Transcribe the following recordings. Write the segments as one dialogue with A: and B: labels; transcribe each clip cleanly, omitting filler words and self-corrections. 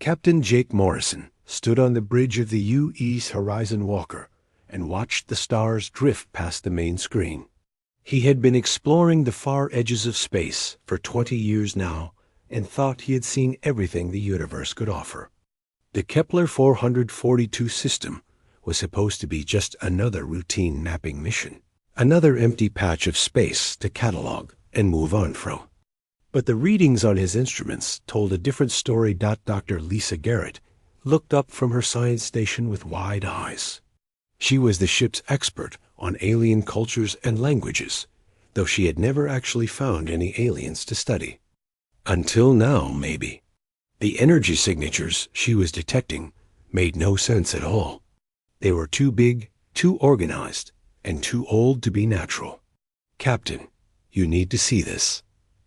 A: Captain Jake Morrison stood on the bridge of the U.E.'s Horizon Walker and watched the stars drift past the main screen. He had been exploring the far edges of space for 20 years now and thought he had seen everything the universe could offer. The Kepler 442 system was supposed to be just another routine mapping mission, another empty patch of space to catalog and move on from. But the readings on his instruments told a different story. Dr. Lisa Garrett looked up from her science station with wide eyes. She was the ship's expert on alien cultures and languages, though she had never actually found any aliens to study. Until now, maybe. The energy signatures she was detecting made no sense at all. They were too big, too organized, and too old to be natural. "Captain, you need to see this,"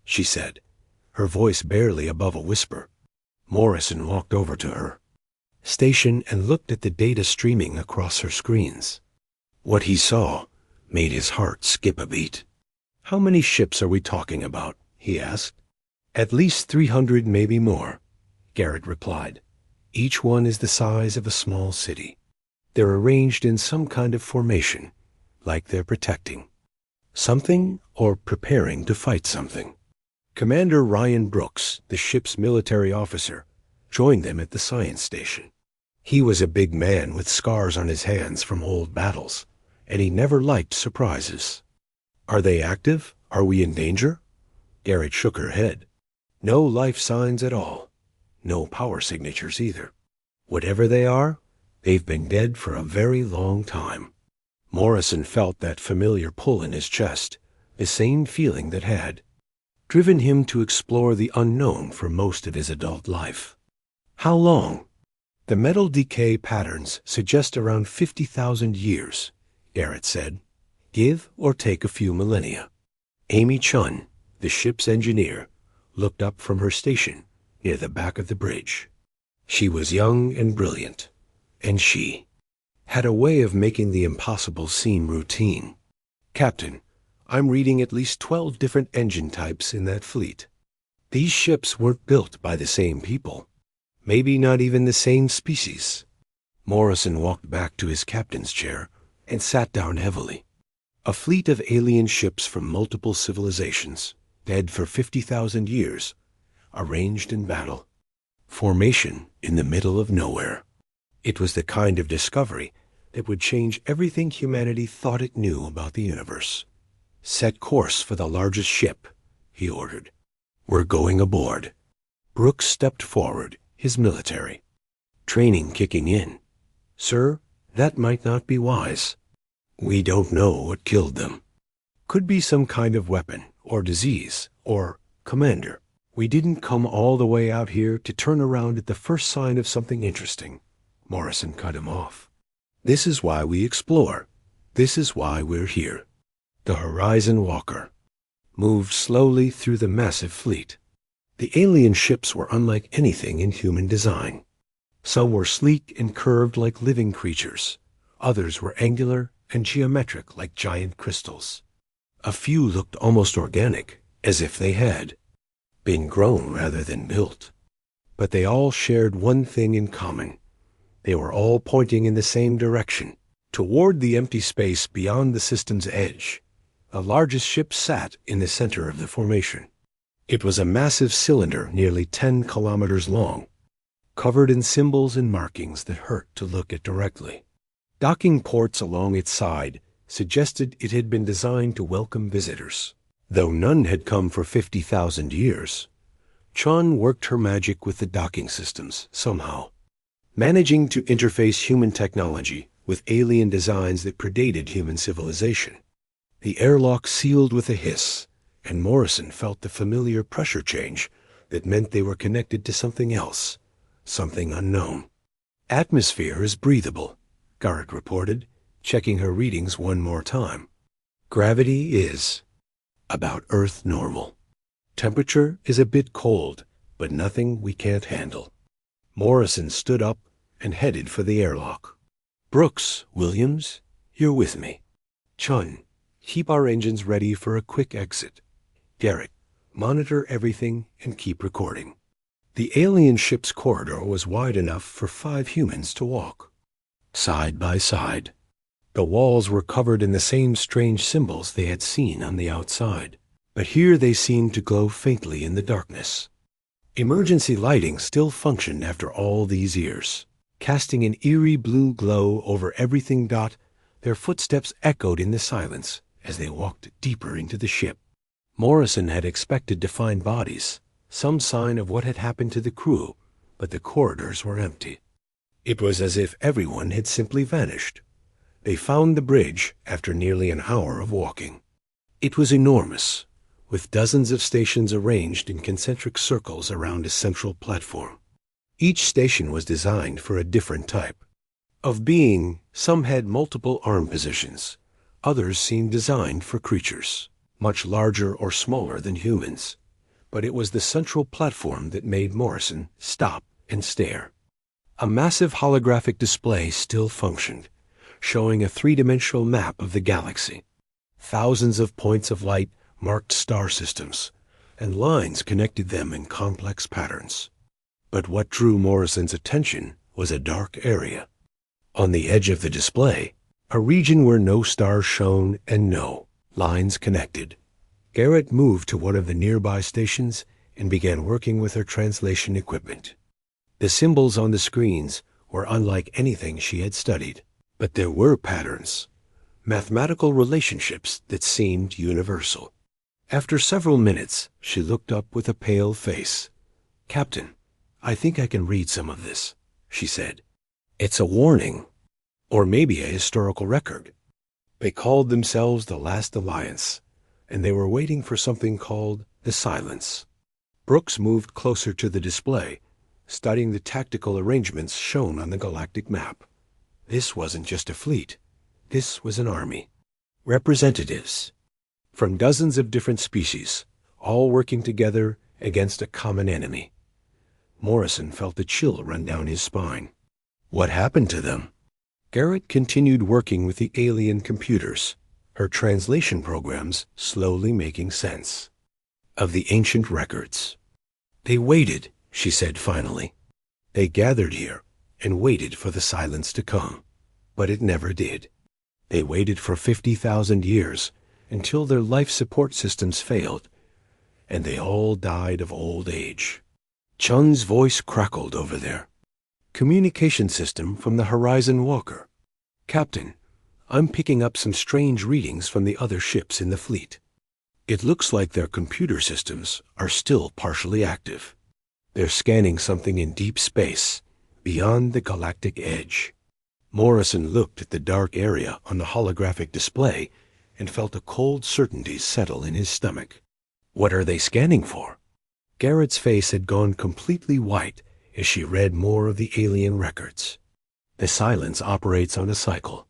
A: she said, her voice barely above a whisper. Morrison walked over to her station and looked at the data streaming across her screens. What he saw made his heart skip a beat. "How many ships are we talking about?" he asked. "At least 300, maybe more," Garrett replied. "Each one is the size of a small city. They're arranged in some kind of formation, like they're protecting something or preparing to fight something." Commander Ryan Brooks, the ship's military officer, joined them at the science station. He was a big man with scars on his hands from old battles, and he never liked surprises. "Are they active? Are we in danger?" Garrett shook her head. "No life signs at all. No power signatures either. Whatever they are, they've been dead for a very long time." Morrison felt that familiar pull in his chest, the same feeling that had driven him to explore the unknown for most of his adult life. "How long?" "The metal decay patterns suggest around 50,000 years, Garrett said. "Give or take a few millennia." Amy Chun, the ship's engineer, looked up from her station near the back of the bridge. She was young and brilliant, and she had a way of making the impossible seem routine. "Captain, I'm reading at least 12 different engine types in that fleet. These ships weren't built by the same people. Maybe not even the same species." Morrison walked back to his captain's chair and sat down heavily. "A fleet of alien ships from multiple civilizations, dead for 50,000 years, arranged in battle. Formation in the middle of nowhere." It was the kind of discovery that would change everything humanity thought it knew about the universe. "Set course for the largest ship," he ordered. "We're going aboard." Brooks stepped forward, his military training kicking in. "Sir, that might not be wise. We don't know what killed them. Could be some kind of weapon, or disease, or commander. We didn't come all the way out here to turn around at the first sign of something interesting." Morrison cut him off. "This is why we explore. This is why we're here." The Horizon Walker moved slowly through the massive fleet. The alien ships were unlike anything in human design. Some were sleek and curved like living creatures. Others were angular and geometric like giant crystals. A few looked almost organic, as if they had been grown rather than built. But they all shared one thing in common. They were all pointing in the same direction, toward the empty space beyond the system's edge. The largest ship sat in the center of the formation. It was a massive cylinder nearly 10 kilometers long, covered in symbols and markings that hurt to look at directly. Docking ports along its side suggested it had been designed to welcome visitors. Though none had come for 50,000 years, Chun worked her magic with the docking systems somehow, managing to interface human technology with alien designs that predated human civilization. The airlock sealed with a hiss, and Morrison felt the familiar pressure change that meant they were connected to something else, something unknown. "Atmosphere is breathable," Garrett reported, checking her readings one more time. "Gravity is about Earth normal. Temperature is a bit cold, but nothing we can't handle." Morrison stood up and headed for the airlock. "Brooks, Williams, you're with me. Chun, keep our engines ready for a quick exit. Garrett, monitor everything and keep recording." The alien ship's corridor was wide enough for 5 humans to walk, side by side. The walls were covered in the same strange symbols they had seen on the outside, but here they seemed to glow faintly in the darkness. Emergency lighting still functioned after all these years, casting an eerie blue glow over everything. Their footsteps echoed in the silence as they walked deeper into the ship. Morrison had expected to find bodies, some sign of what had happened to the crew, but the corridors were empty. It was as if everyone had simply vanished. They found the bridge after nearly an hour of walking. It was enormous, with dozens of stations arranged in concentric circles around a central platform. Each station was designed for a different type of being. Some had multiple arm positions. Others seemed designed for creatures, much larger or smaller than humans. But it was the central platform that made Morrison stop and stare. A massive holographic display still functioned, showing a 3-dimensional map of the galaxy. Thousands of points of light marked star systems, and lines connected them in complex patterns. But what drew Morrison's attention was a dark area. On the edge of the display, a region where no stars shone and no lines connected. Garrett moved to one of the nearby stations and began working with her translation equipment. The symbols on the screens were unlike anything she had studied, but there were patterns, mathematical relationships that seemed universal. After several minutes, she looked up with a pale face. "Captain, I think I can read some of this," she said. "It's a warning, or maybe a historical record." They called themselves the Last Alliance, and they were waiting for something called the Silence. Brooks moved closer to the display, studying the tactical arrangements shown on the galactic map. This wasn't just a fleet. This was an army. Representatives from dozens of different species, all working together against a common enemy. Morrison felt a chill run down his spine. What happened to them? Garrett continued working with the alien computers, her translation programs slowly making sense of the ancient records. "They waited," she said finally. "They gathered here and waited for the silence to come, but it never did. They waited for 50,000 years until their life support systems failed, and they all died of old age." Chun's voice crackled over there. "Communication system from the Horizon Walker. Captain, I'm picking up some strange readings from the other ships in the fleet. It looks like their computer systems are still partially active. They're scanning something in deep space, beyond the galactic edge." Morrison looked at the dark area on the holographic display and felt a cold certainty settle in his stomach. What are they scanning for? Garrett's face had gone completely white as she read more of the alien records. The silence operates on a cycle.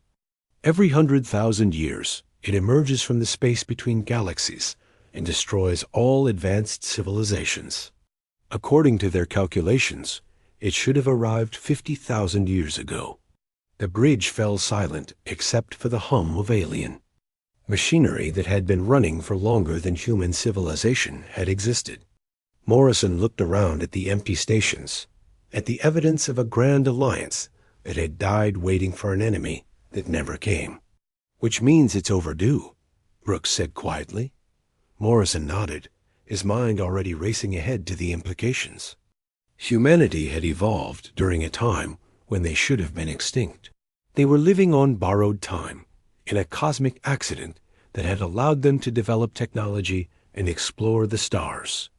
A: Every 100,000 years, it emerges from the space between galaxies and destroys all advanced civilizations. According to their calculations, it should have arrived 50,000 years ago. The bridge fell silent except for the hum of alien machinery that had been running for longer than human civilization had existed. Morrison looked around at the empty stations, at the evidence of a grand alliance that had died waiting for an enemy that never came. "Which means it's overdue," Brooks said quietly. Morrison nodded, his mind already racing ahead to the implications. Humanity had evolved during a time when they should have been extinct. They were living on borrowed time, in a cosmic accident that had allowed them to develop technology and explore the stars.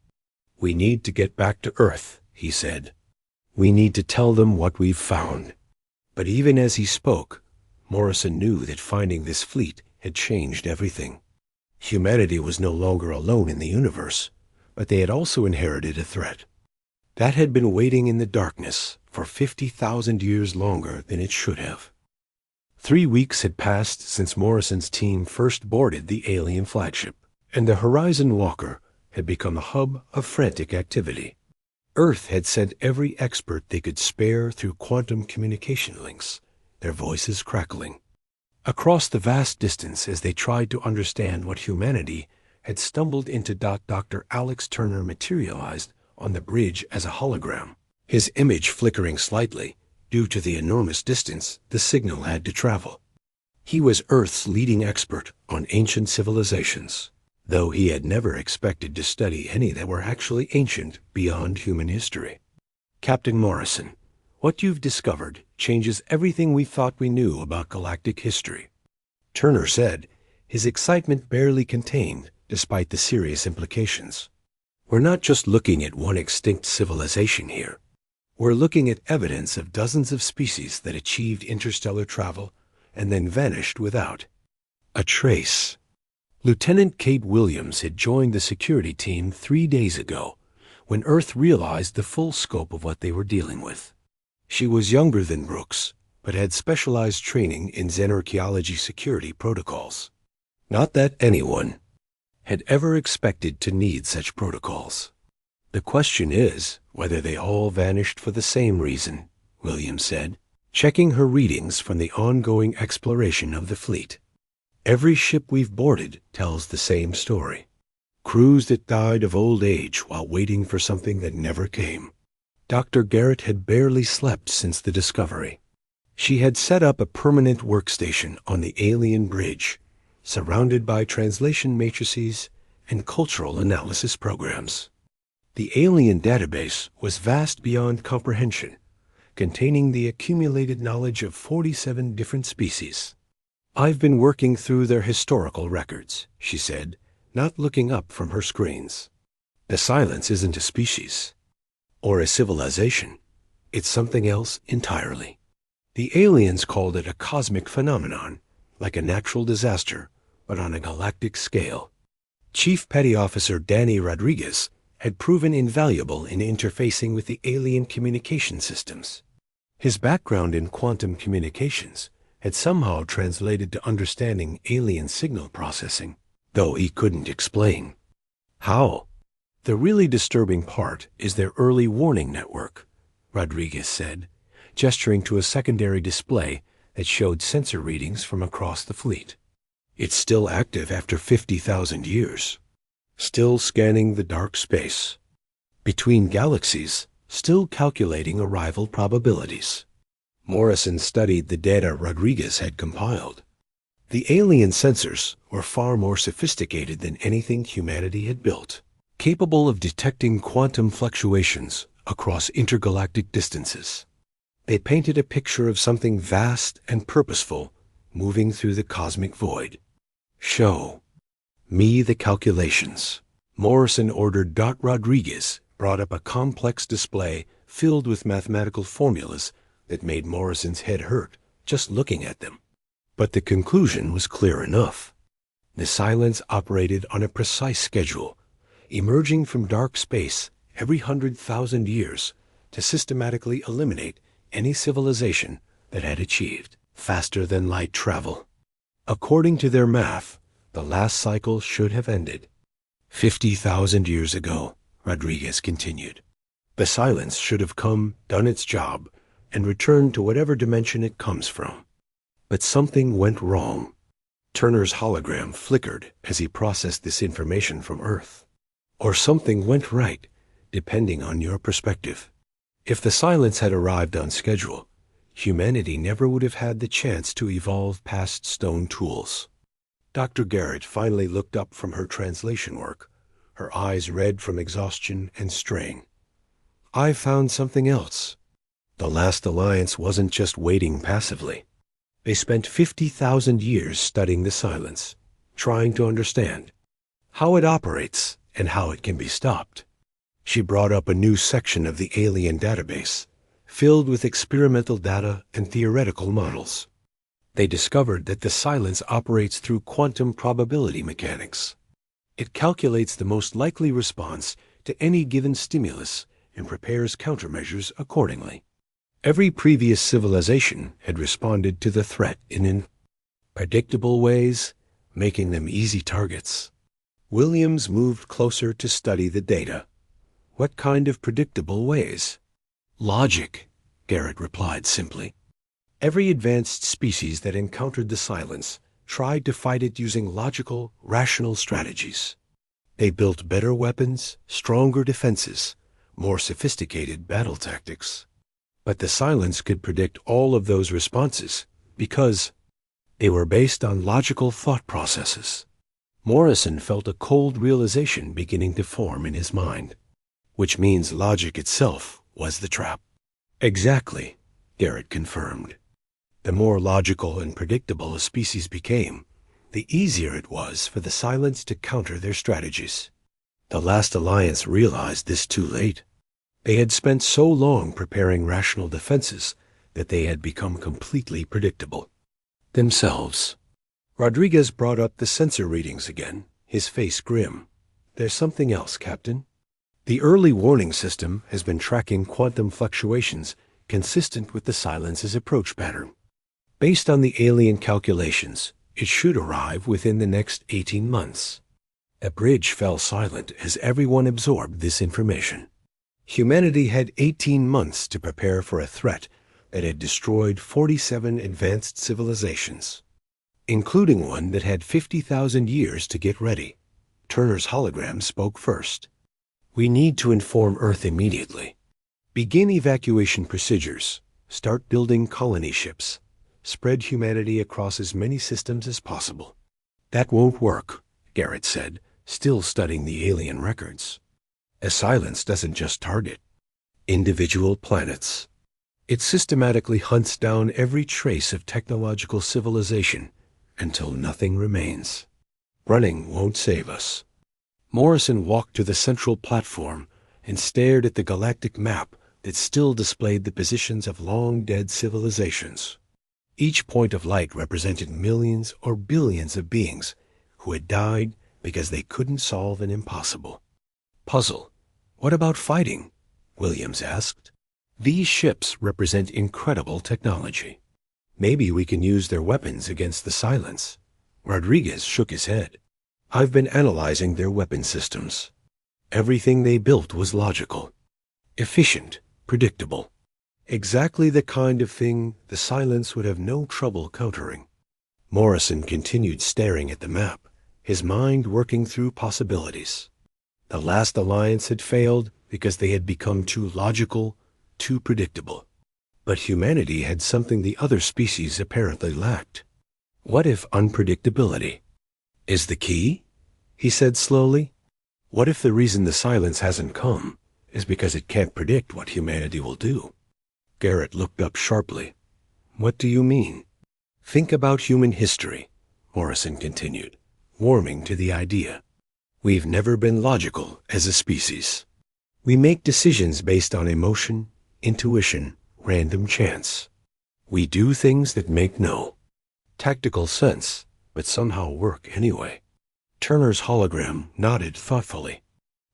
A: "We need to get back to Earth," he said. "We need to tell them what we've found." But even as he spoke, Morrison knew that finding this fleet had changed everything. Humanity was no longer alone in the universe, but they had also inherited a threat that had been waiting in the darkness for 50,000 years longer than it should have. 3 weeks had passed since Morrison's team first boarded the alien flagship, and the Horizon Walker had become a hub of frantic activity. Earth had sent every expert they could spare through quantum communication links, their voices crackling across the vast distance as they tried to understand what humanity had stumbled into. Dr. Alex Turner materialized on the bridge as a hologram, his image flickering slightly due to the enormous distance the signal had to travel. He was Earth's leading expert on ancient civilizations, though he had never expected to study any that were actually ancient beyond human history. "Captain Morrison, what you've discovered changes everything we thought we knew about galactic history," Turner said, his excitement barely contained despite the serious implications. "We're not just looking at one extinct civilization here. We're looking at evidence of dozens of species that achieved interstellar travel and then vanished without a trace." Lieutenant Kate Williams had joined the security team 3 days ago when Earth realized the full scope of what they were dealing with. She was younger than Brooks, but had specialized training in xenarchaeology security protocols. Not that anyone had ever expected to need such protocols. "The question is whether they all vanished for the same reason," Williams said, checking her readings from the ongoing exploration of the fleet. "Every ship we've boarded tells the same story. Crews that died of old age while waiting for something that never came." Dr. Garrett had barely slept since the discovery. She had set up a permanent workstation on the alien bridge, surrounded by translation matrices and cultural analysis programs. The alien database was vast beyond comprehension, containing the accumulated knowledge of 47 different species. "I've been working through their historical records," she said, not looking up from her screens. "The silence isn't a species or a civilization. It's something else entirely. The aliens called it a cosmic phenomenon, like a natural disaster, but on a galactic scale." Chief Petty Officer Danny Rodriguez had proven invaluable in interfacing with the alien communication systems. His background in quantum communications had somehow translated to understanding alien signal processing, though he couldn't explain how. "The really disturbing part is their early warning network," Rodriguez said, gesturing to a secondary display that showed sensor readings from across the fleet. "It's still active after 50,000 years. Still scanning the dark space between galaxies, still calculating arrival probabilities." Morrison studied the data Rodriguez had compiled. The alien sensors were far more sophisticated than anything humanity had built, capable of detecting quantum fluctuations across intergalactic distances. They painted a picture of something vast and purposeful moving through the cosmic void. "Show me the calculations," Morrison ordered. Rodriguez brought up a complex display filled with mathematical formulas that made Morrison's head hurt just looking at them. But the conclusion was clear enough. The silence operated on a precise schedule, emerging from dark space every 100,000 years to systematically eliminate any civilization that had achieved faster than light travel. According to their math, the last cycle should have ended 50,000 years ago, Rodriguez continued. The silence should have come, done its job, and returned to whatever dimension it comes from. But something went wrong. Turner's hologram flickered as he processed this information from Earth. Or something went right, depending on your perspective. If the silence had arrived on schedule, humanity never would have had the chance to evolve past stone tools. Dr. Garrett finally looked up from her translation work, her eyes red from exhaustion and strain. "I found something else. The last alliance wasn't just waiting passively. They spent 50,000 years studying the silence, trying to understand how it operates and how it can be stopped." She brought up a new section of the alien database, filled with experimental data and theoretical models. They discovered that the silence operates through quantum probability mechanics. It calculates the most likely response to any given stimulus and prepares countermeasures accordingly. Every previous civilization had responded to the threat in predictable ways, making them easy targets. Williams moved closer to study the data. "What kind of predictable ways?" "Logic," Garrett replied simply. "Every advanced species that encountered the silence tried to fight it using logical, rational strategies. They built better weapons, stronger defenses, more sophisticated battle tactics. But the silence could predict all of those responses because they were based on logical thought processes. Morrison felt a cold realization beginning to form in his mind, which means logic itself was the trap. Exactly, Garrett confirmed. The more logical and predictable a species became, the easier it was for the silence to counter their strategies. The last alliance realized this too late. They had spent so long preparing rational defenses that they had become completely predictable themselves. Rodriguez brought up the sensor readings again, his face grim. There's something else, Captain. The early warning system has been tracking quantum fluctuations consistent with the silence's approach pattern. Based on the alien calculations, it should arrive within the next 18 months. A bridge fell silent as everyone absorbed this information. Humanity had 18 months to prepare for a threat that had destroyed 47 advanced civilizations, including one that had 50,000 years to get ready. Turner's hologram spoke first. We need to inform Earth immediately. Begin evacuation procedures. Start building colony ships. Spread humanity across as many systems as possible. That won't work, Garrett said, still studying the alien records. A silence doesn't just target individual planets. It systematically hunts down every trace of technological civilization until nothing remains. Running won't save us. Morrison walked to the central platform and stared at the galactic map that still displayed the positions of long-dead civilizations. Each point of light represented millions or billions of beings who had died because they couldn't solve an impossible puzzle. What about fighting? Williams asked. These ships represent incredible technology. Maybe we can use their weapons against the silence. Rodriguez shook his head. I've been analyzing their weapon systems. Everything they built was logical, efficient, predictable. Exactly the kind of thing the silence would have no trouble countering. Morrison continued staring at the map, his mind working through possibilities. The last alliance had failed because they had become too logical, too predictable. But humanity had something the other species apparently lacked. What if unpredictability is the key? He said slowly. What if the reason the silence hasn't come is because it can't predict what humanity will do? Garrett looked up sharply. What do you mean? Think about human history, Morrison continued, warming to the idea. We've never been logical as a species. We make decisions based on emotion, intuition, random chance. We do things that make no tactical sense, but somehow work anyway. Turner's hologram nodded thoughtfully.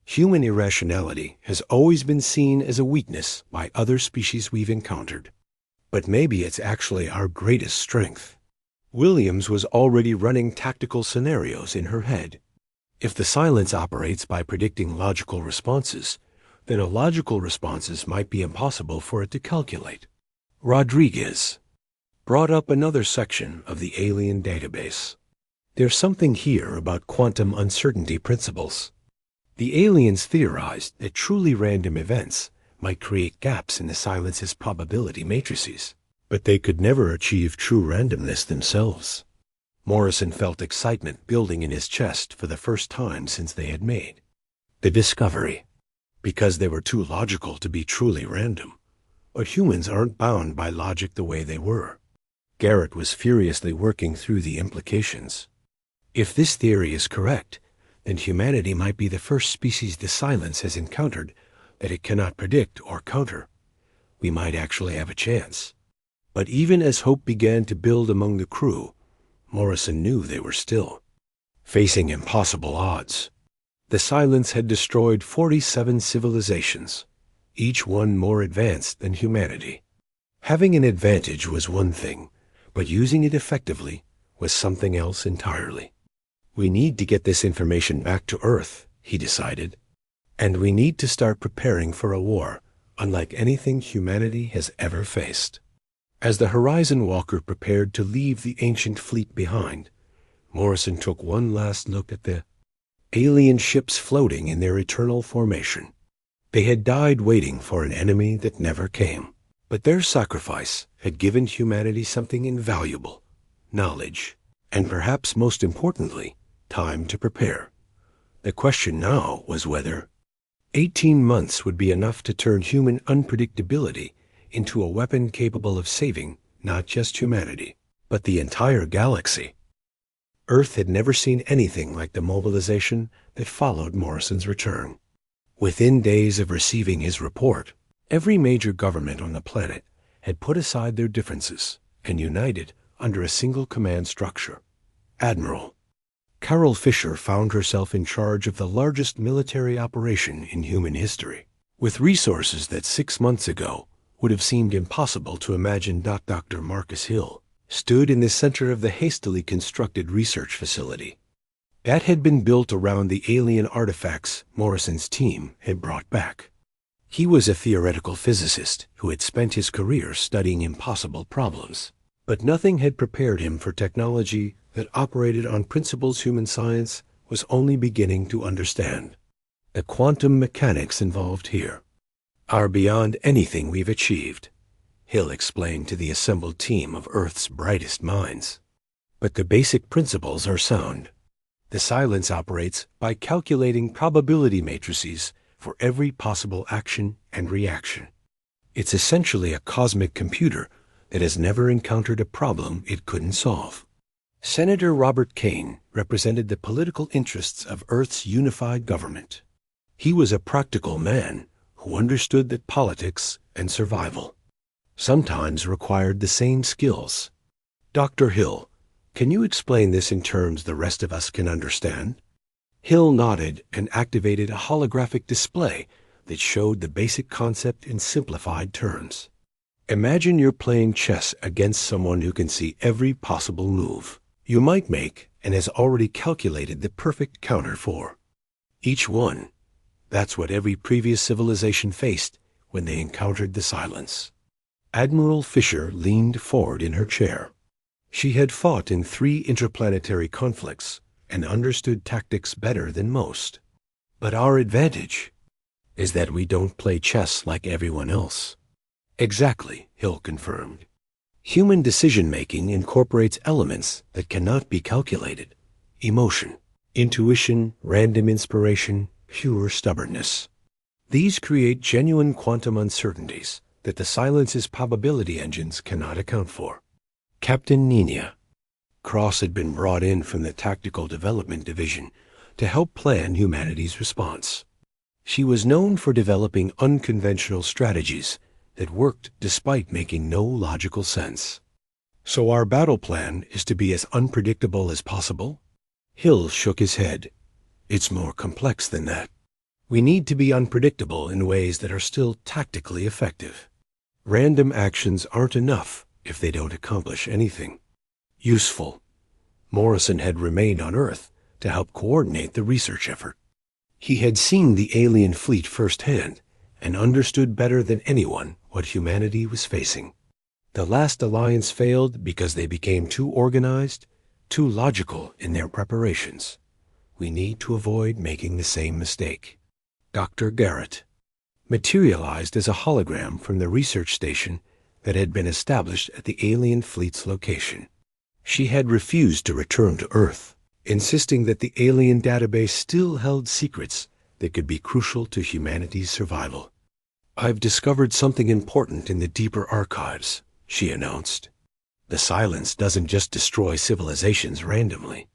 A: Human irrationality has always been seen as a weakness by other species we've encountered. But maybe it's actually our greatest strength. Williams was already running tactical scenarios in her head. If the silence operates by predicting logical responses, then illogical responses might be impossible for it to calculate. Rodriguez brought up another section of the alien database. There's something here about quantum uncertainty principles. The aliens theorized that truly random events might create gaps in the silence's probability matrices, but they could never achieve true randomness themselves. Morrison felt excitement building in his chest for the first time since they had made the discovery. Because they were too logical to be truly random. But humans aren't bound by logic the way they were. Garrett was furiously working through the implications. If this theory is correct, then humanity might be the first species the silence has encountered that it cannot predict or counter. We might actually have a chance. But even as hope began to build among the crew, Morrison knew they were still facing impossible odds. The silence had destroyed 47 civilizations, each one more advanced than humanity. Having an advantage was one thing, but using it effectively was something else entirely. We need to get this information back to Earth, he decided, and we need to start preparing for a war unlike anything humanity has ever faced. As the Horizon Walker prepared to leave the ancient fleet behind, Morrison took one last look at the alien ships floating in their eternal formation. They had died waiting for an enemy that never came. But their sacrifice had given humanity something invaluable: knowledge, and perhaps most importantly, time to prepare. The question now was whether 18 months would be enough to turn human unpredictability into a weapon capable of saving not just humanity, but the entire galaxy. Earth had never seen anything like the mobilization that followed Morrison's return. Within days of receiving his report, every major government on the planet had put aside their differences and united under a single command structure. Admiral Carol Fisher found herself in charge of the largest military operation in human history, with resources that 6 months ago would have seemed impossible to imagine. Dr. Marcus Hill stood in the center of the hastily constructed research facility that had been built around the alien artifacts Morrison's team had brought back. He was a theoretical physicist who had spent his career studying impossible problems, but nothing had prepared him for technology that operated on principles human science was only beginning to understand. The quantum mechanics involved here are beyond anything we've achieved, Hill explained to the assembled team of Earth's brightest minds. But the basic principles are sound. The silence operates by calculating probability matrices for every possible action and reaction. It's essentially a cosmic computer that has never encountered a problem it couldn't solve. Senator Robert Kane represented the political interests of Earth's unified government. He was a practical man who understood that politics and survival sometimes required the same skills. Dr. Hill, can you explain this in terms the rest of us can understand? Hill nodded and activated a holographic display that showed the basic concept in simplified terms. Imagine you're playing chess against someone who can see every possible move you might make and has already calculated the perfect counter for each one. That's what every previous civilization faced when they encountered the silence. Admiral Fisher leaned forward in her chair. She had fought in 3 interplanetary conflicts and understood tactics better than most. But our advantage is that we don't play chess like everyone else. Exactly, Hill confirmed. Human decision-making incorporates elements that cannot be calculated: emotion, intuition, random inspiration, pure stubbornness. These create genuine quantum uncertainties that the silence's probability engines cannot account for. Captain Nina Cross had been brought in from the Tactical Development Division to help plan humanity's response. She was known for developing unconventional strategies that worked despite making no logical sense. So our battle plan is to be as unpredictable as possible? Hill shook his head. It's more complex than that. We need to be unpredictable in ways that are still tactically effective. Random actions aren't enough if they don't accomplish anything useful. Morrison had remained on Earth to help coordinate the research effort. He had seen the alien fleet firsthand and understood better than anyone what humanity was facing. The last alliance failed because they became too organized, too logical in their preparations. We need to avoid making the same mistake. Dr. Garrett materialized as a hologram from the research station that had been established at the alien fleet's location. She had refused to return to Earth, insisting that the alien database still held secrets that could be crucial to humanity's survival. I've discovered something important in the deeper archives, she announced. The silence doesn't just destroy civilizations randomly.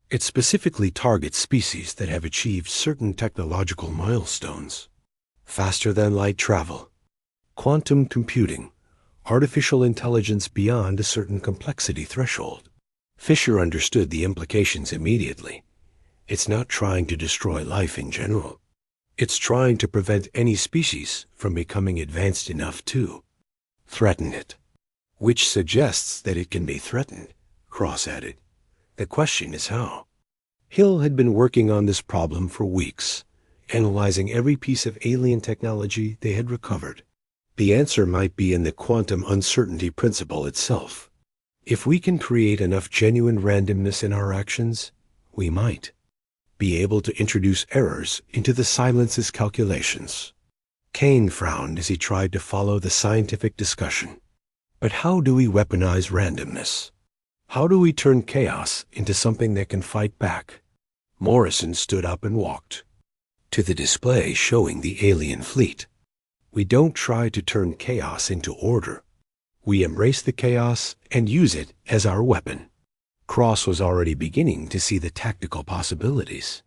A: It specifically targets species that have achieved certain technological milestones. Faster than light travel, quantum computing, artificial intelligence beyond a certain complexity threshold. Fisher understood the implications immediately. It's not trying to destroy life in general. It's trying to prevent any species from becoming advanced enough to threaten it. Which suggests that it can be threatened, Cross added. The question is how. Hill had been working on this problem for weeks, analyzing every piece of alien technology they had recovered. The answer might be in the quantum uncertainty principle itself. If we can create enough genuine randomness in our actions, we might be able to introduce errors into the silence's calculations. Kane frowned as he tried to follow the scientific discussion. But how do we weaponize randomness? How do we turn chaos into something that can fight back? Morrison stood up and walked to the display showing the alien fleet. We don't try to turn chaos into order. We embrace the chaos and use it as our weapon. Cross was already beginning to see the tactical possibilities.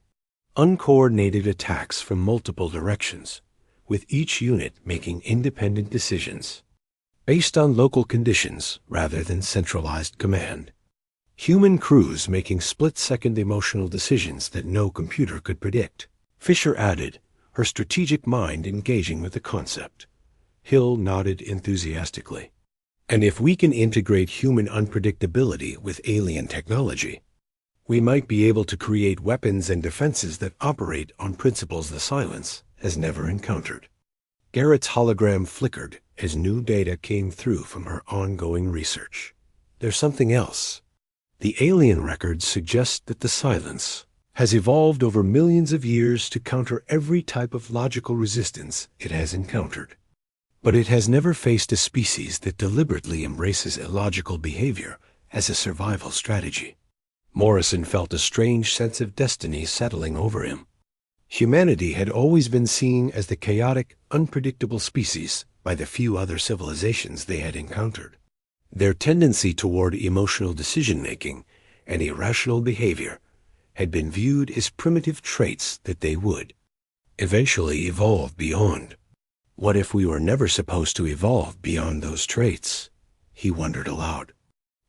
A: Uncoordinated attacks from multiple directions, with each unit making independent decisions, based on local conditions rather than centralized command. Human crews making split-second emotional decisions that no computer could predict. Fisher added, her strategic mind engaging with the concept. Hill nodded enthusiastically. And if we can integrate human unpredictability with alien technology, we might be able to create weapons and defenses that operate on principles the Silence has never encountered. Garrett's hologram flickered as new data came through from her ongoing research. There's something else. The alien records suggest that the Silence has evolved over millions of years to counter every type of logical resistance it has encountered. But it has never faced a species that deliberately embraces illogical behavior as a survival strategy. Morrison felt a strange sense of destiny settling over him. Humanity had always been seen as the chaotic, unpredictable species by the few other civilizations they had encountered. Their tendency toward emotional decision-making and irrational behavior had been viewed as primitive traits that they would eventually evolve beyond. What if we were never supposed to evolve beyond those traits? He wondered aloud.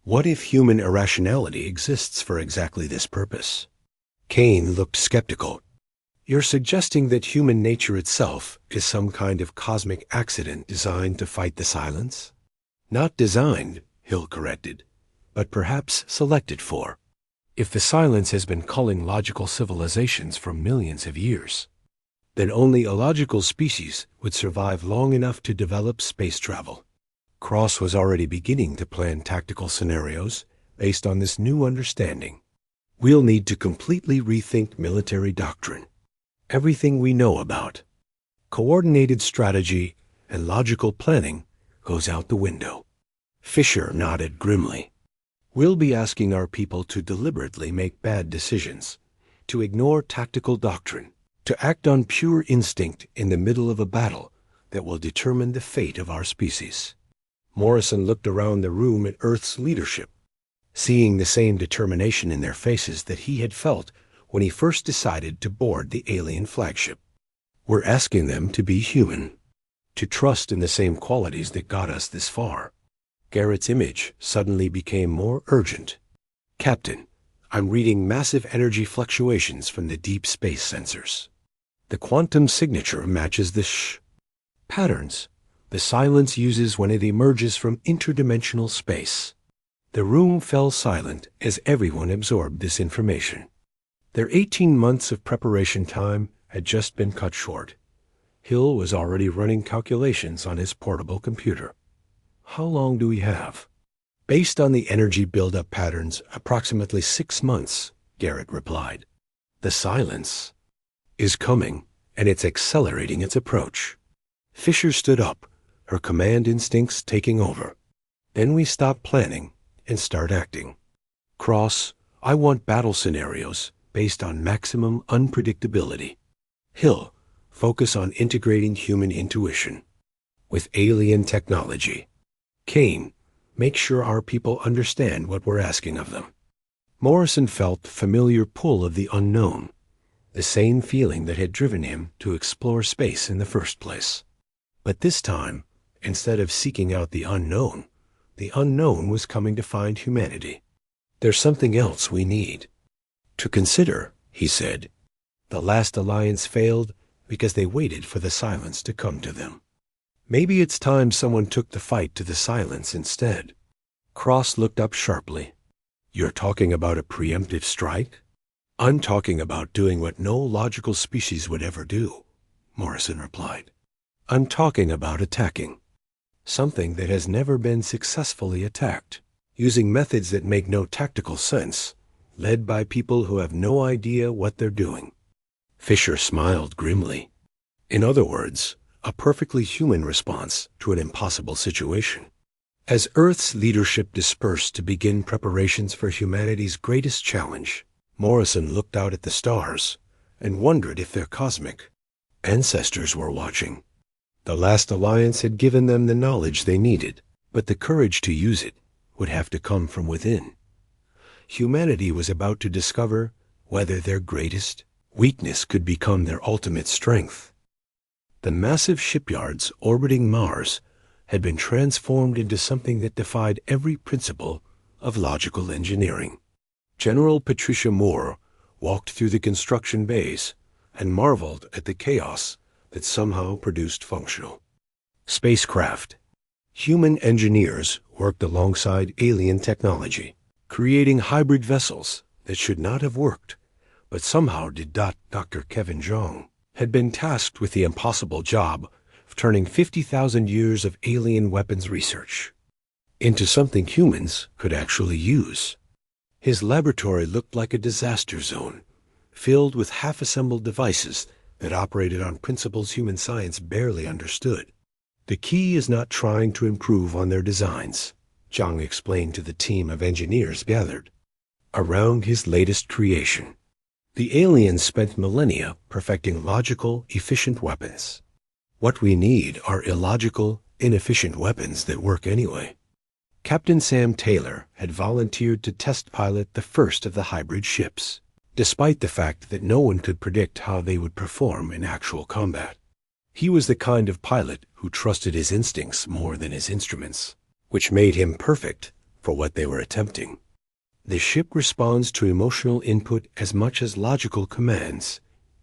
A: What if human irrationality exists for exactly this purpose? Kane looked skeptical. You're suggesting that human nature itself is some kind of cosmic accident designed to fight the Silence? Not designed, Hill corrected, but perhaps selected for. If the Silence has been culling logical civilizations for millions of years, then only illogical species would survive long enough to develop space travel. Cross was already beginning to plan tactical scenarios based on this new understanding. We'll need to completely rethink military doctrine. Everything we know about coordinated strategy and logical planning goes out the window. Fisher nodded grimly. We'll be asking our people to deliberately make bad decisions, to ignore tactical doctrine, to act on pure instinct in the middle of a battle that will determine the fate of our species. Morrison looked around the room at Earth's leadership, seeing the same determination in their faces that he had felt when he first decided to board the alien flagship. We're asking them to be human, to trust in the same qualities that got us this far. Garrett's image suddenly became more urgent. Captain, I'm reading massive energy fluctuations from the deep space sensors. The quantum signature matches the patterns the Silence uses when it emerges from interdimensional space. The room fell silent as everyone absorbed this information. Their 18 months of preparation time had just been cut short. Hill was already running calculations on his portable computer. How long do we have? Based on the energy buildup patterns, approximately 6 months, Garrett replied. The Silence is coming, and it's accelerating its approach. Fisher stood up, her command instincts taking over. Then we stop planning and start acting. Cross, I want battle scenarios based on maximum unpredictability. Hill, focus on integrating human intuition with alien technology. Kane, make sure our people understand what we're asking of them. Morrison felt the familiar pull of the unknown, the same feeling that had driven him to explore space in the first place. But this time, instead of seeking out the unknown was coming to find humanity. There's something else we need to consider, he said. The last alliance failed because they waited for the Silence to come to them. Maybe it's time someone took the fight to the Silence instead. Cross looked up sharply. You're talking about a preemptive strike? I'm talking about doing what no logical species would ever do, Morrison replied. I'm talking about attacking something that has never been successfully attacked, using methods that make no tactical sense, led by people who have no idea what they're doing. Fisher smiled grimly. In other words, a perfectly human response to an impossible situation. As Earth's leadership dispersed to begin preparations for humanity's greatest challenge, Morrison looked out at the stars and wondered if their cosmic ancestors were watching. The last alliance had given them the knowledge they needed, but the courage to use it would have to come from within. Humanity was about to discover whether their greatest weakness could become their ultimate strength. The massive shipyards orbiting Mars had been transformed into something that defied every principle of logical engineering. General Patricia Moore walked through the construction bays and marveled at the chaos that somehow produced functional spacecraft. Human engineers worked alongside alien technology, creating hybrid vessels that should not have worked, but somehow did. Dr. Kevin Jong had been tasked with the impossible job of turning 50,000 years of alien weapons research into something humans could actually use. His laboratory looked like a disaster zone, filled with half-assembled devices that operated on principles human science barely understood. The key is not trying to improve on their designs, Zhang explained to the team of engineers gathered around his latest creation. The aliens spent millennia perfecting logical, efficient weapons. What we need are illogical, inefficient weapons that work anyway. Captain Sam Taylor had volunteered to test pilot the first of the hybrid ships, despite the fact that no one could predict how they would perform in actual combat. He was the kind of pilot who trusted his instincts more than his instruments, which made him perfect for what they were attempting. The ship responds to emotional input as much as logical commands,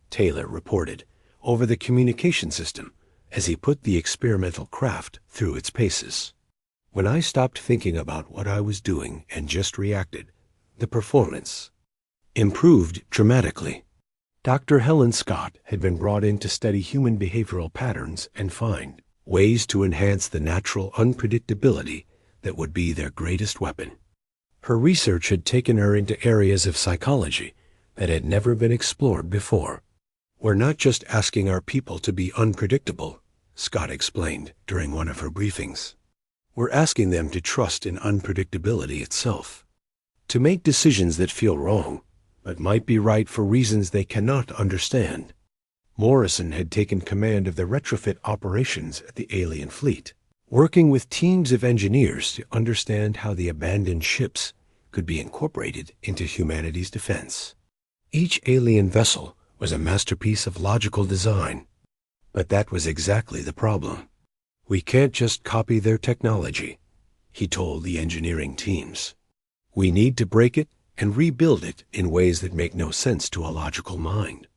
A: Taylor reported over the communication system as he put the experimental craft through its paces. When I stopped thinking about what I was doing and just reacted, the performance improved dramatically. Dr. Helen Scott had been brought in to study human behavioral patterns and find ways to enhance the natural unpredictability that would be their greatest weapon. Her research had taken her into areas of psychology that had never been explored before. We're not just asking our people to be unpredictable, Scott explained during one of her briefings. We're asking them to trust in unpredictability itself, to make decisions that feel wrong, but might be right for reasons they cannot understand. Morrison had taken command of the retrofit operations at the alien fleet, working with teams of engineers to understand how the abandoned ships could be incorporated into humanity's defense. Each alien vessel was a masterpiece of logical design, but that was exactly the problem. We can't just copy their technology, he told the engineering teams. We need to break it and rebuild it in ways that make no sense to a logical mind.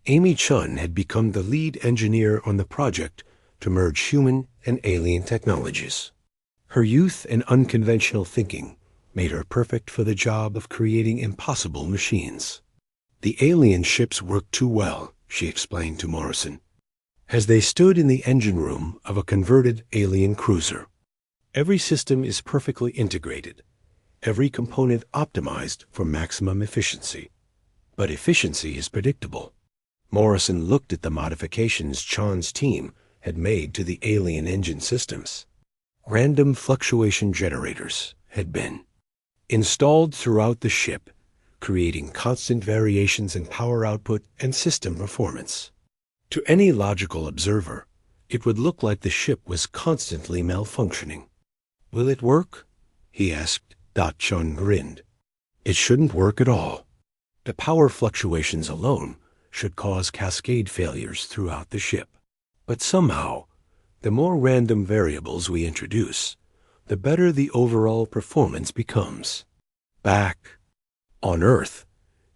A: Amy Chun had become the lead engineer on the project to merge human and alien technologies. Her youth and unconventional thinking made her perfect for the job of creating impossible machines. The alien ships worked too well, she explained to Morrison, as they stood in the engine room of a converted alien cruiser. Every system is perfectly integrated, every component optimized for maximum efficiency. But efficiency is predictable. Morrison looked at the modifications Chan's team had made to the alien engine systems. Random fluctuation generators had been installed throughout the ship, creating constant variations in power output and system performance. To any logical observer, it would look like the ship was constantly malfunctioning. Will it work? He asked. Chun grinned. It shouldn't work at all. The power fluctuations alone should cause cascade failures throughout the ship. But somehow, the more random variables we introduce, the better the overall performance becomes. Back on Earth,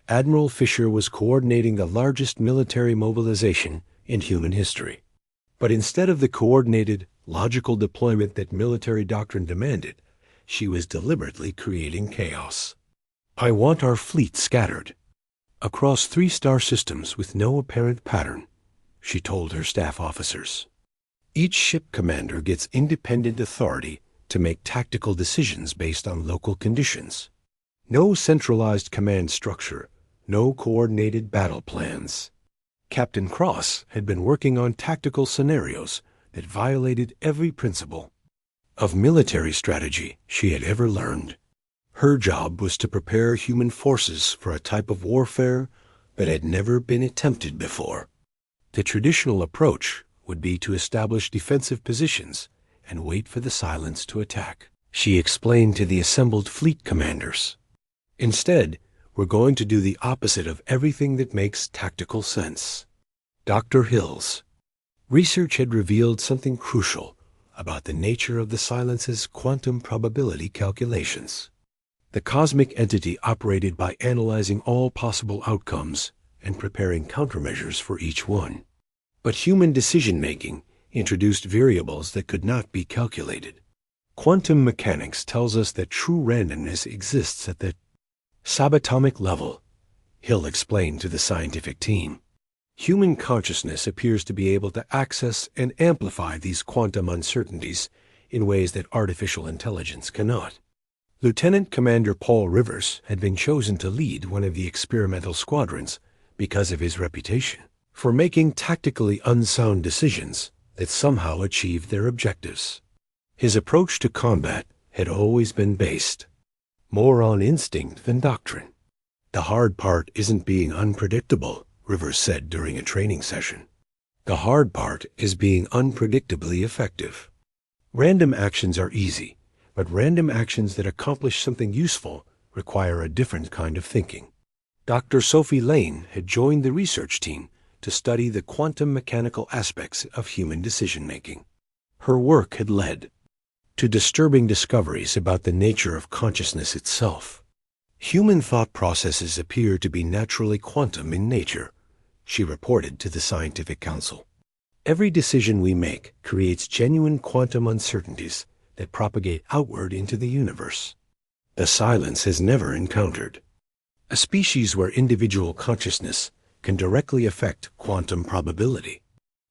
A: Admiral Fisher was coordinating the largest military mobilization in human history. But instead of the coordinated, logical deployment that military doctrine demanded, she was deliberately creating chaos. I want our fleet scattered across 3 star systems with no apparent pattern, she told her staff officers. Each ship commander gets independent authority to make tactical decisions based on local conditions. No centralized command structure, no coordinated battle plans. Captain Cross had been working on tactical scenarios that violated every principle of military strategy she had ever learned. Her job was to prepare human forces for a type of warfare that had never been attempted before. The traditional approach would be to establish defensive positions and wait for the silence to attack, she explained to the assembled fleet commanders. Instead, we're going to do the opposite of everything that makes tactical sense. Dr. Hill's research had revealed something crucial about the nature of the silence's quantum probability calculations. The cosmic entity operated by analyzing all possible outcomes and preparing countermeasures for each one. But human decision-making introduced variables that could not be calculated. Quantum mechanics tells us that true randomness exists at the subatomic level, Hill explained to the scientific team. Human consciousness appears to be able to access and amplify these quantum uncertainties in ways that artificial intelligence cannot. Lieutenant Commander Paul Rivers had been chosen to lead one of the experimental squadrons because of his reputation for making tactically unsound decisions that somehow achieved their objectives. His approach to combat had always been based more on instinct than doctrine. The hard part isn't being unpredictable, Rivers said during a training session. The hard part is being unpredictably effective. Random actions are easy, but random actions that accomplish something useful require a different kind of thinking. Dr. Sophie Lane had joined the research team to study the quantum mechanical aspects of human decision-making. Her work had led to disturbing discoveries about the nature of consciousness itself. Human thought processes appear to be naturally quantum in nature, she reported to the Scientific Council. Every decision we make creates genuine quantum uncertainties that propagate outward into the universe. The silence has never encountered a species where individual consciousness can directly affect quantum probability.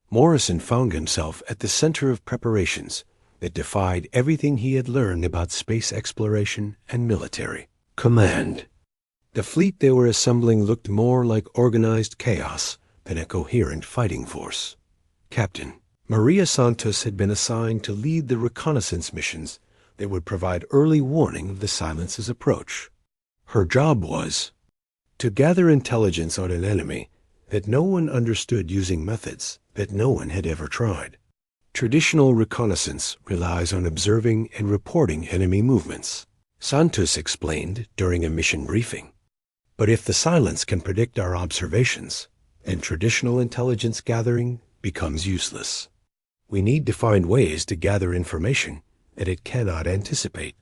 A: Morrison found himself at the center of preparations that defied everything he had learned about space exploration and military command. The fleet they were assembling looked more like organized chaos than a coherent fighting force. Captain Maria Santos had been assigned to lead the reconnaissance missions that would provide early warning of the silence's approach. Her job was to gather intelligence on an enemy that no one understood using methods that no one had ever tried. Traditional reconnaissance relies on observing and reporting enemy movements, Santos explained during a mission briefing. But if the silence can predict our observations, then traditional intelligence gathering becomes useless. We need to find ways to gather information that it cannot anticipate.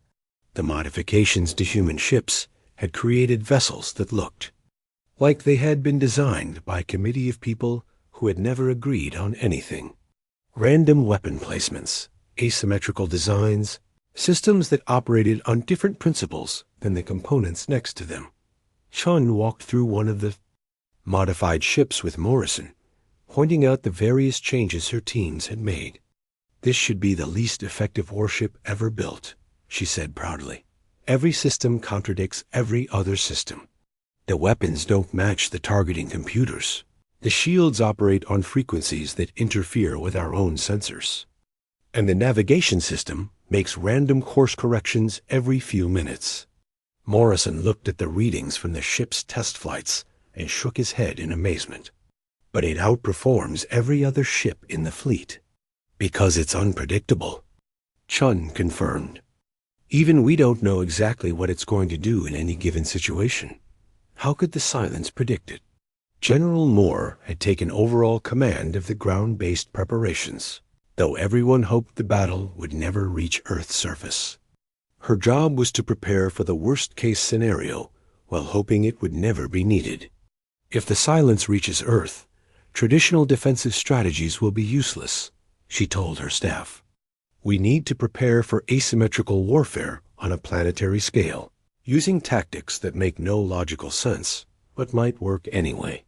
A: The modifications to human ships had created vessels that looked like they had been designed by a committee of people who had never agreed on anything. Random weapon placements, asymmetrical designs, systems that operated on different principles than the components next to them. Chun walked through one of the modified ships with Morrison, pointing out the various changes her teams had made. This should be the least effective warship ever built, she said proudly. Every system contradicts every other system. The weapons don't match the targeting computers. The shields operate on frequencies that interfere with our own sensors. And the navigation system makes random course corrections every few minutes. Morrison looked at the readings from the ship's test flights and shook his head in amazement. But it outperforms every other ship in the fleet. Because it's unpredictable, Chun confirmed. Even we don't know exactly what it's going to do in any given situation. How could the silence predict it? General Moore had taken overall command of the ground-based preparations, though everyone hoped the battle would never reach Earth's surface. Her job was to prepare for the worst-case scenario while hoping it would never be needed. If the silence reaches Earth, traditional defensive strategies will be useless, she told her staff. We need to prepare for asymmetrical warfare on a planetary scale, using tactics that make no logical sense, but might work anyway.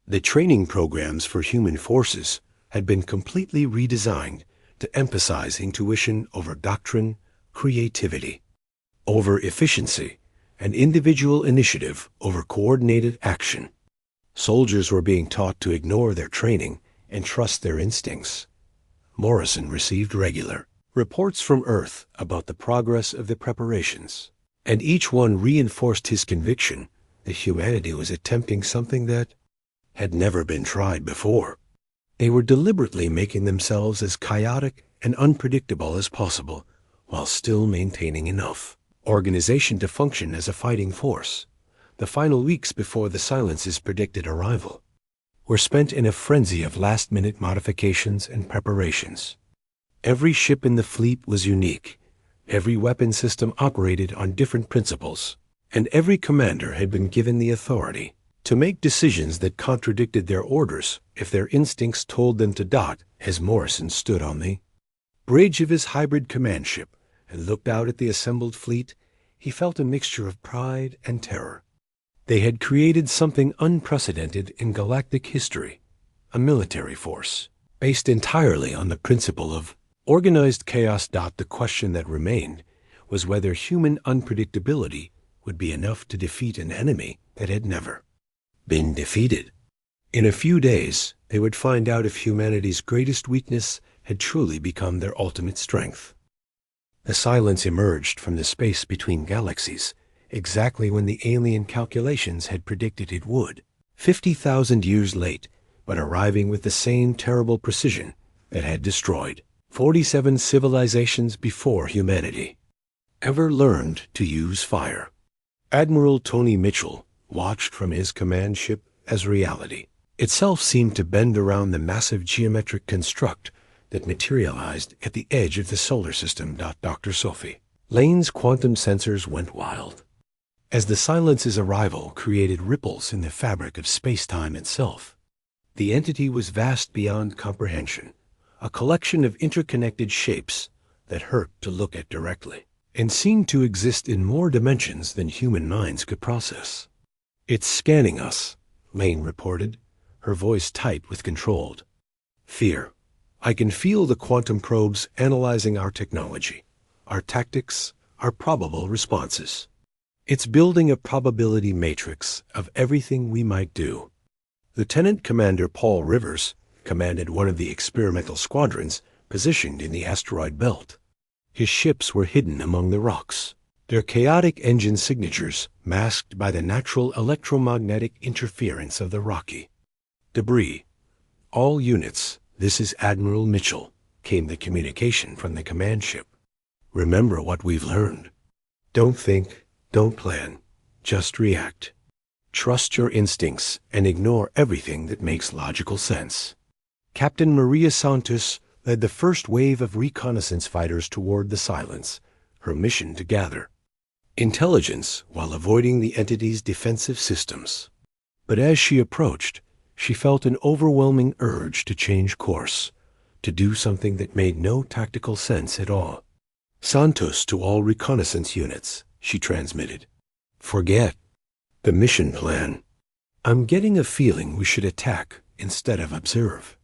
A: The training programs for human forces had been completely redesigned to emphasize intuition over doctrine, creativity over efficiency, and individual initiative over coordinated action. Soldiers were being taught to ignore their training and trust their instincts. Morrison received regular reports from Earth about the progress of the preparations, and each one reinforced his conviction that humanity was attempting something that had never been tried before. They were deliberately making themselves as chaotic and unpredictable as possible, while still maintaining enough organization to function as a fighting force. The final weeks before the Silence's predicted arrival were spent in a frenzy of last-minute modifications and preparations. Every ship in the fleet was unique, every weapon system operated on different principles, and every commander had been given the authority to make decisions that contradicted their orders if their instincts told them to dot. As Morrison stood on the bridge of his hybrid command ship and looked out at the assembled fleet, he felt a mixture of pride and terror. They had created something unprecedented in galactic history, a military force based entirely on the principle of organized chaos. The question that remained was whether human unpredictability would be enough to defeat an enemy that had never been defeated. In a few days, they would find out if humanity's greatest weakness had truly become their ultimate strength. The Silence emerged from the space between galaxies exactly when the alien calculations had predicted it would, 50,000 years late, but arriving with the same terrible precision that had destroyed 47 civilizations before humanity ever learned to use fire. Admiral Tony Mitchell watched from his command ship as reality itself seemed to bend around the massive geometric construct that materialized at the edge of the solar system. Dr. Sophie Lane's quantum sensors went wild as the Silence's arrival created ripples in the fabric of space-time itself. The entity was vast beyond comprehension, a collection of interconnected shapes that hurt to look at directly, and seemed to exist in more dimensions than human minds could process. "It's scanning us," Lane reported, her voice tight with controlled fear. "I can feel the quantum probes analyzing our technology, our tactics, our probable responses. It's building a probability matrix of everything we might do." Lieutenant Commander Paul Rivers commanded one of the experimental squadrons positioned in the asteroid belt. His ships were hidden among the rocks, their chaotic engine signatures masked by the natural electromagnetic interference of the rocky debris. "All units, this is Admiral Mitchell," came the communication from the command ship. "Remember what we've learned. Don't think, don't plan, just react. Trust your instincts and ignore everything that makes logical sense." Captain Maria Santos led the first wave of reconnaissance fighters toward the Silence, her mission to gather intelligence while avoiding the entity's defensive systems. But as she approached, she felt an overwhelming urge to change course, to do something that made no tactical sense at all. "Santos to all reconnaissance units," she transmitted. "Forget the mission plan. I'm getting a feeling we should attack instead of observe."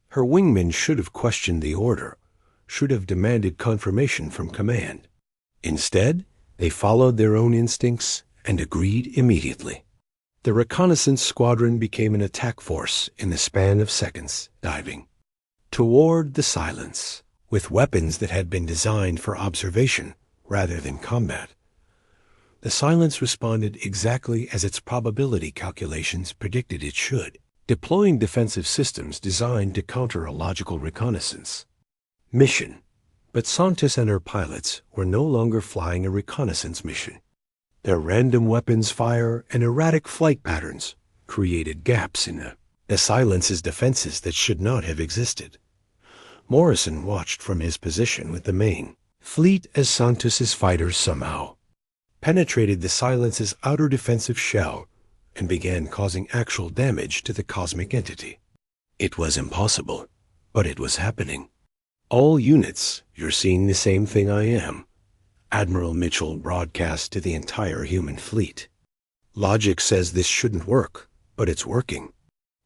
A: Her wingmen should have questioned the order, should have demanded confirmation from command. Instead, they followed their own instincts and agreed immediately. The reconnaissance squadron became an attack force in the span of seconds, diving toward the Silence with weapons that had been designed for observation rather than combat. The Silence responded exactly as its probability calculations predicted it should, deploying defensive systems designed to counter a logical reconnaissance mission. But Santos and her pilots were no longer flying a reconnaissance mission. Their random weapons fire and erratic flight patterns created gaps in the Silence's defenses that should not have existed. Morrison watched from his position with the main fleet as Santos's fighters somehow penetrated the Silence's outer defensive shell and began causing actual damage to the cosmic entity. It was impossible, but it was happening. "All units, you're seeing the same thing I am," Admiral Mitchell broadcast to the entire human fleet. "Logic says this shouldn't work, but it's working.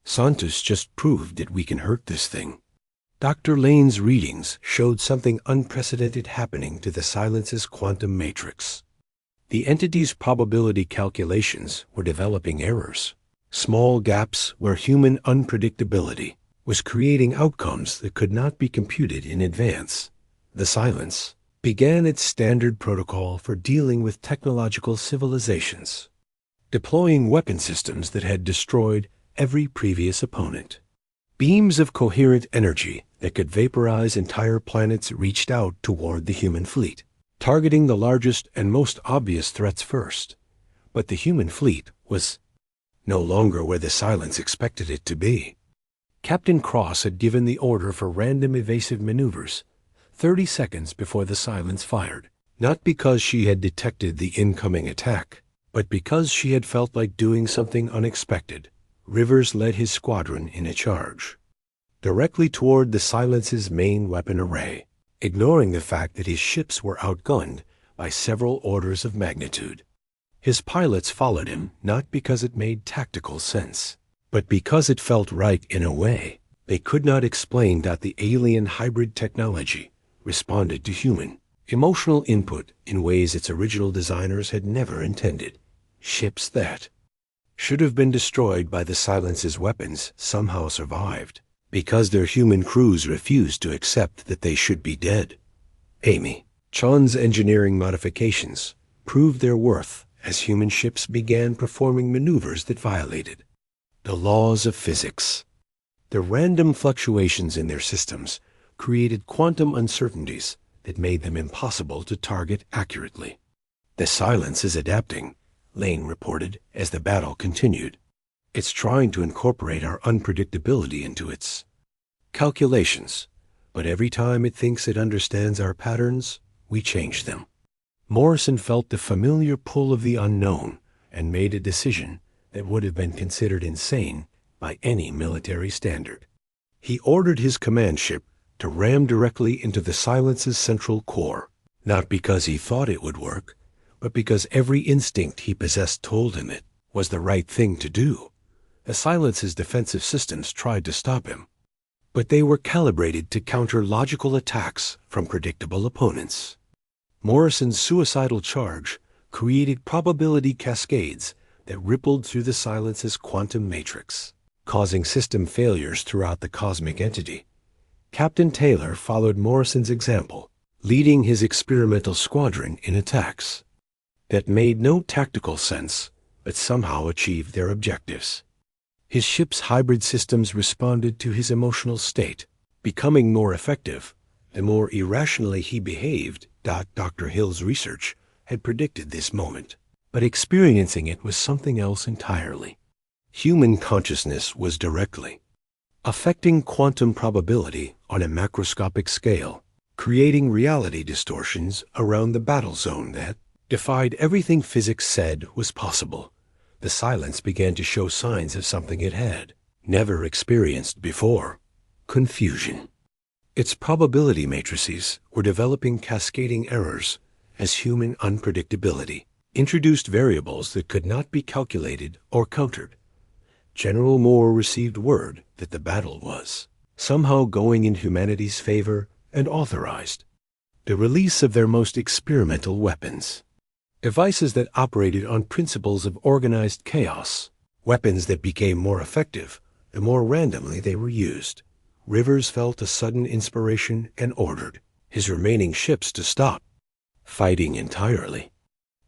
A: Santos just proved that we can hurt this thing." Dr. Lane's readings showed something unprecedented happening to the Silence's quantum matrix. The entity's probability calculations were developing errors. Small gaps where human unpredictability was creating outcomes that could not be computed in advance. The Silence began its standard protocol for dealing with technological civilizations, deploying weapon systems that had destroyed every previous opponent. Beams of coherent energy that could vaporize entire planets reached out toward the human fleet, targeting the largest and most obvious threats first. But the human fleet was no longer where the Silence expected it to be. Captain Cross had given the order for random evasive maneuvers 30 seconds before the Silence fired, not because she had detected the incoming attack, but because she had felt like doing something unexpected. Rivers led his squadron in a charge directly toward the Silence's main weapon array, ignoring the fact that his ships were outgunned by several orders of magnitude. His pilots followed him not because it made tactical sense, but because it felt right in a way they could not explain. The alien hybrid technology responded to human emotional input in ways its original designers had never intended. Ships that should have been destroyed by the Silence's weapons somehow survived because their human crews refused to accept that they should be dead. Amy Chon's engineering modifications proved their worth as human ships began performing maneuvers that violated the laws of physics. The random fluctuations in their systems created quantum uncertainties that made them impossible to target accurately. The Silence is adapting, Lane reported as the battle continued. It's trying to incorporate our unpredictability into its calculations, but every time it thinks it understands our patterns, we change them. Morrison felt the familiar pull of the unknown and made a decision that would have been considered insane by any military standard. He ordered his command ship to ram directly into the Silence's central core, not because he thought it would work, but because every instinct he possessed told him it was the right thing to do. The Silence's defensive systems tried to stop him, but they were calibrated to counter logical attacks from predictable opponents. Morrison's suicidal charge created probability cascades that rippled through the Silence's quantum matrix, causing system failures throughout the cosmic entity. Captain Taylor followed Morrison's example, leading his experimental squadron in attacks that made no tactical sense but somehow achieved their objectives. His ship's hybrid systems responded to his emotional state, becoming more effective the more irrationally he behaved. Dr. Hill's research had predicted this moment, but experiencing it was something else entirely. Human consciousness was directly affecting quantum probability on a macroscopic scale, creating reality distortions around the battle zone that defied everything physics said was possible. The Silence began to show signs of something it had never experienced before: confusion. Its probability matrices were developing cascading errors as human unpredictability introduced variables that could not be calculated or countered. General Moore received word that the battle was somehow going in humanity's favor and authorized the release of their most experimental weapons, devices that operated on principles of organized chaos, weapons that became more effective the more randomly they were used. Rivers felt a sudden inspiration and ordered his remaining ships to stop fighting entirely.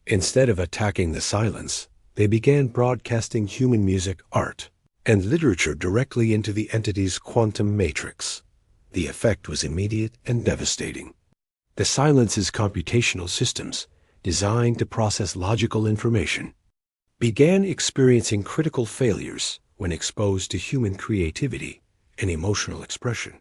A: Instead of attacking the Silence, they began broadcasting human music, art, and literature directly into the entity's quantum matrix. The effect was immediate and devastating. The Silence's computational systems, designed to process logical information, began experiencing critical failures when exposed to human creativity and emotional expression.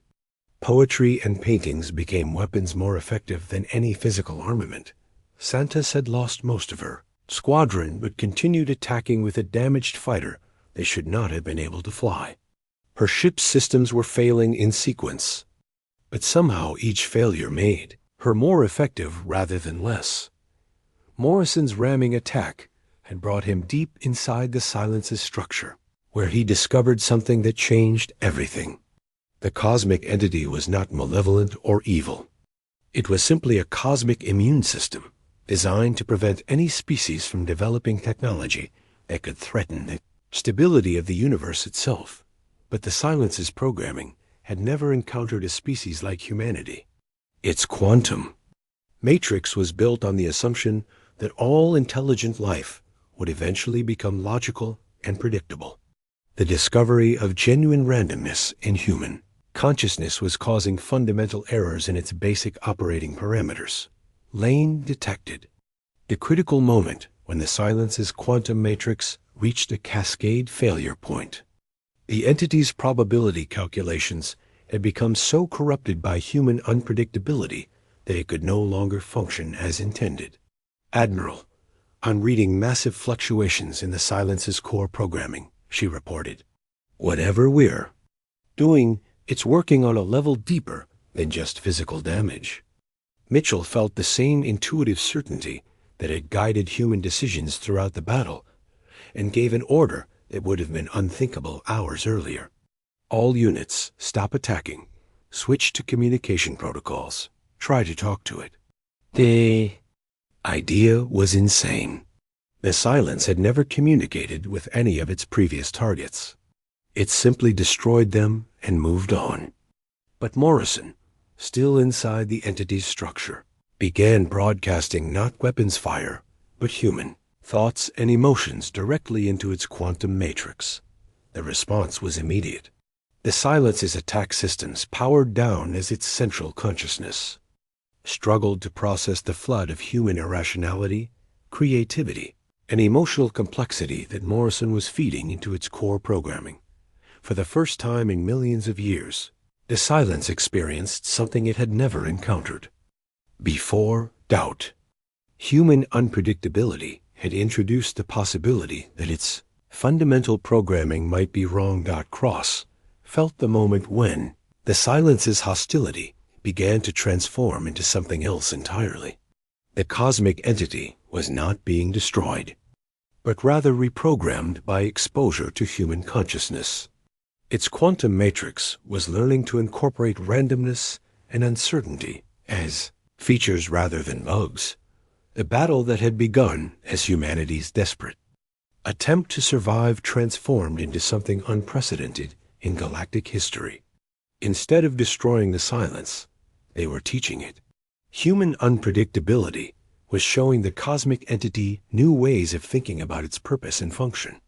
A: Poetry and paintings became weapons more effective than any physical armament. Santos had lost most of her squadron but continued attacking with a damaged fighter they should not have been able to fly. Her ship's systems were failing in sequence, but somehow each failure made her more effective rather than less. Morrison's ramming attack had brought him deep inside the Silence's structure, where he discovered something that changed everything. The cosmic entity was not malevolent or evil. It was simply a cosmic immune system designed to prevent any species from developing technology that could threaten it. stability of the universe itself. But the Silence's programming had never encountered a species like humanity. Its quantum matrix was built on the assumption that all intelligent life would eventually become logical and predictable. The discovery of genuine randomness in human consciousness was causing fundamental errors in its basic operating parameters. Lane detected the critical moment when the Silence's quantum matrix reached a cascade failure point. The entity's probability calculations had become so corrupted by human unpredictability that it could no longer function as intended. Admiral, on reading massive fluctuations in the Silence's core programming, she reported, "Whatever we're doing, it's working on a level deeper than just physical damage." Mitchell felt the same intuitive certainty that had guided human decisions throughout the battle, and gave an order that would have been unthinkable hours earlier. All units, stop attacking. Switch to communication protocols. Try to talk to it. The idea was insane. The Silence had never communicated with any of its previous targets. It simply destroyed them and moved on. But Morrison, still inside the entity's structure, began broadcasting not weapons fire, but human thoughts and emotions directly into its quantum matrix. The response was immediate. The Silence's attack systems, powered down as its central consciousness, struggled to process the flood of human irrationality, creativity, and emotional complexity that Morrison was feeding into its core programming. For the first time in millions of years, the Silence experienced something it had never encountered before: doubt. Human unpredictability had introduced the possibility that its fundamental programming might be wrong. Cross felt the moment when the Silence's hostility began to transform into something else entirely. The cosmic entity was not being destroyed, but rather reprogrammed by exposure to human consciousness. Its quantum matrix was learning to incorporate randomness and uncertainty as features rather than bugs. The battle that had begun as humanity's desperate attempt to survive transformed into something unprecedented in galactic history. Instead of destroying the Silence, they were teaching it. Human unpredictability was showing the cosmic entity new ways of thinking about its purpose and function.